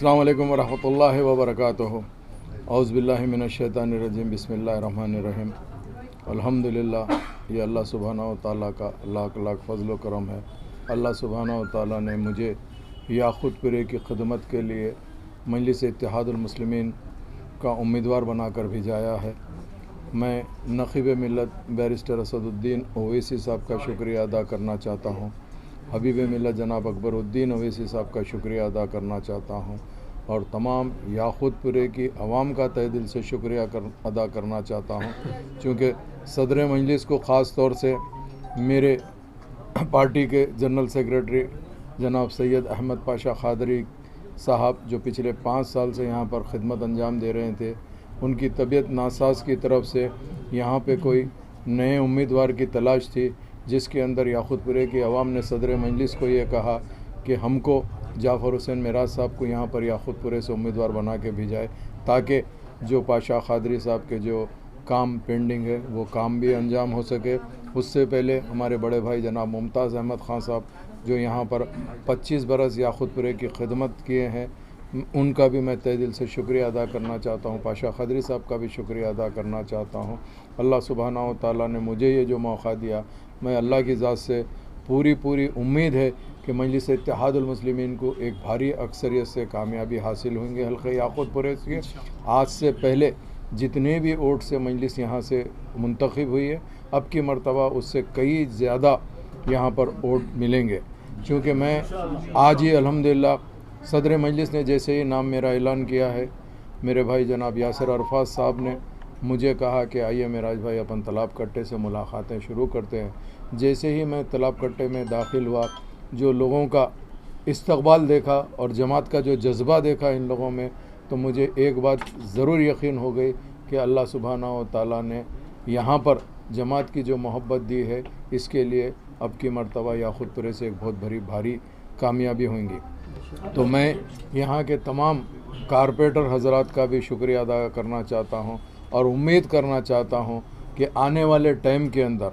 अस्सलाम वालेकुम वरहमतुल्लाहि वबरकातुहू। औज़ु बिल्लाहि मिनश्शैतानिर्रजीम। बिस्मिल्लाहिर्रहमानिर्रहीम। अल्हम्दुलिल्लाह, ये अल्लाह सुब्हानहू व तआला का लाख लाख फज़ल व करम है। अल्लाह सुब्हानहू व तआला ने मुझे याक़ूतपुरे की खिदमत के लिए मजलिस इत्तेहादुल मुस्लिमीन का उम्मीदवार बनाकर भेजाया है। मैं नक़ीब मिल्लत बैरिस्टर असदुद्दीन ओवैसी साहब का शुक्रिया अदा करना चाहता हूँ। हबीब मिल्लत जनाब अकबरुद्दीन ओवैसी साहब का शुक्रिया अदा करना चाहता हूँ और तमाम याक़ूतपुरे की आवाम का तहे दिल से शुक्रिया अदा करना चाहता हूँ, चूँकि सदर मजलिस को ख़ास तौर से मेरे पार्टी के जनरल सेक्रेटरी जनाब सैयद अहमद पाशा क़ादरी साहब, जो पिछले 5 साल से यहाँ पर ख़िदमत अंजाम दे रहे थे, उनकी तबीयत नासाज की तरफ से यहाँ पे कोई नए उम्मीदवार की तलाश थी, जिसके अंदर याक़ूतपुरे की आवाम ने सदर मजलिस को ये कहा कि हमको जाफ़र हुसैन मिराज साहब को यहाँ पर याक़ूतपुरे से उम्मीदवार बना के भेजाए, ताकि जो पाशा क़ादरी साहब के जो काम पेंडिंग है वो काम भी अंजाम हो सके। उससे पहले हमारे बड़े भाई जनाब मुमताज़ अहमद ख़ान साहब, जो यहाँ पर 25 बरस याक़ूतपुरे की खिदमत किए हैं, उनका भी मैं तहे दिल से शुक्रिया अदा करना चाहता हूँ। पाशा क़ादरी साहब का भी शुक्रिया अदा करना चाहता हूँ। अल्लाह सुब्हानहू व तआला ने मुझे ये जो मौका दिया, मैं अल्लाह की ज़ात से पूरी उम्मीद है कि मजलिस इत्तेहादुल मुस्लिमीन को एक भारी अक्सरियत से कामयाबी हासिल होंगे। हल्के याक़ूतपुरे से आज से पहले जितने भी वोट से मजलिस यहाँ से मुंतखब हुई है, अब की मरतबा उससे कई ज़्यादा यहाँ पर वोट मिलेंगे। चूँकि मैं आज ही अल्हम्दुलिल्लाह सदर मजलिस ने जैसे ही नाम मेरा ऐलान किया है, मेरे भाई जनाब यासिर अरफात साहब ने मुझे कहा कि आइए मेराज भाई अपन तालाब कट्टे से मुलाकातें शुरू करते हैं। जैसे ही मैं तालाब कट्टे में दाखिल हुआ, जो लोगों का इस्तकबाल देखा और जमात का जो जज्बा देखा इन लोगों में, तो मुझे एक बात ज़रूर यकीन हो गई कि अल्लाह सुब्हानहू व तआला ने यहाँ पर जमात की जो मोहब्बत दी है, इसके लिए अब की मरतबा याक़ूतपुरे से एक बहुत भारी कामयाबी होंगी। तो मैं यहाँ के तमाम कारपोरेटर हज़रात का भी शुक्रिया अदा करना चाहता हूँ और उम्मीद करना चाहता हूँ कि आने वाले टाइम के अंदर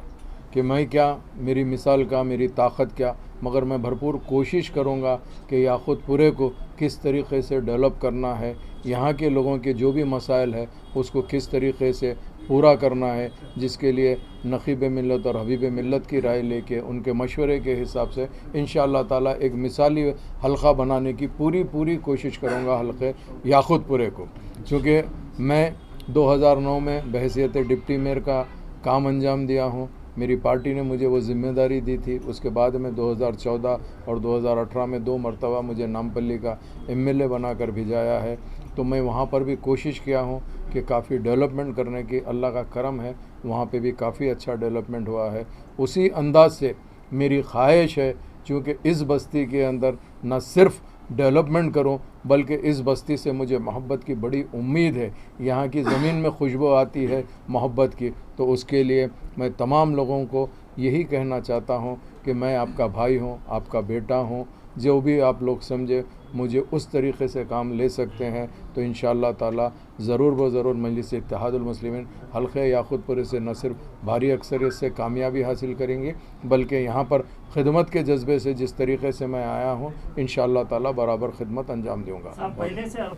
कि मैं क्या, मेरी मिसाल का, मेरी ताकत क्या, मगर मैं भरपूर कोशिश करूँगा कि याक़ूतपुरे को किस तरीक़े से डेवलप करना है, यहाँ के लोगों के जो भी मसाइल है उसको किस तरीक़े से पूरा करना है, जिसके लिए नक़ीब मिल्लत और हबीब मिल्लत की राय लेके उनके मशवरे के हिसाब से इंशाअल्लाह ताला एक मिसाली हल्का बनाने की पूरी कोशिश करूँगा हल्के याक़ूतपुरे को। चूँकि मैं 2009 में बहैसियत डिप्टी मेयर का काम अंजाम दिया हूँ, मेरी पार्टी ने मुझे वो ज़िम्मेदारी दी थी। उसके बाद में 2014 और 2018 में 2 मरतबा मुझे नामपल्ली का MLA बना कर भेजाया है। तो मैं वहाँ पर भी कोशिश किया हूँ कि काफ़ी डेवलपमेंट करने की, अल्लाह का करम है, वहाँ पे भी काफ़ी अच्छा डेवलपमेंट हुआ है। उसी अंदाज से मेरी ख्वाहिश है, चूँकि इस बस्ती के अंदर न सिर्फ़ डेवलपमेंट करूं, बल्कि इस बस्ती से मुझे मोहब्बत की बड़ी उम्मीद है। यहाँ की ज़मीन में खुशबू आती है मोहब्बत की, तो उसके लिए मैं तमाम लोगों को यही कहना चाहता हूँ कि मैं आपका भाई हूँ, आपका बेटा हूँ। जो भी आप लोग समझे मुझे उस तरीक़े से काम ले सकते हैं, तो इंशाअल्लाह ताला ज़रूर व ज़रूर मजलिस इत्तेहादुल मुस्लिमीन हल्के याक़ूतपुरे से न सिर्फ भारी अक्सरियत से कामयाबी हासिल करेंगे, बल्कि यहाँ पर खिदमत के जज्बे से जिस तरीक़े से मैं आया हूँ, इंशाअल्लाह ताला बराबर खिदमत अंजाम दूँगा।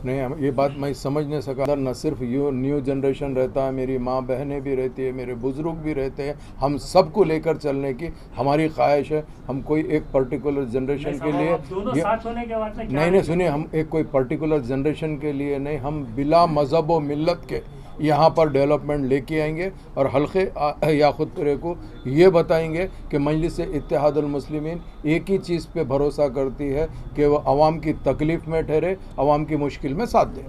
नहीं, ये बात मैं समझ नहीं सका। न सिर्फ न्यू जनरेशन रहता है, मेरी माँ बहनें भी रहती है, मेरे बुज़ुर्ग भी रहते हैं, हम सबको लेकर चलने की हमारी ख्वाहिश है। हम कोई एक पर्टिकुलर जनरेशन के लिए नहीं सुनिए, हम एक कोई पर्टिकुलर जनरेशन के लिए नहीं, हम बिला मज़हब व मिल्लत के यहाँ पर डेवलपमेंट लेके आएंगे और हल्के याक़ूतपुरे को ये बताएंगे कि मजलिस इत्तेहादुल मुस्लिमीन एक ही चीज़ पे भरोसा करती है कि वह आवाम की तकलीफ़ में ठहरे, आवाम की मुश्किल में साथ दे।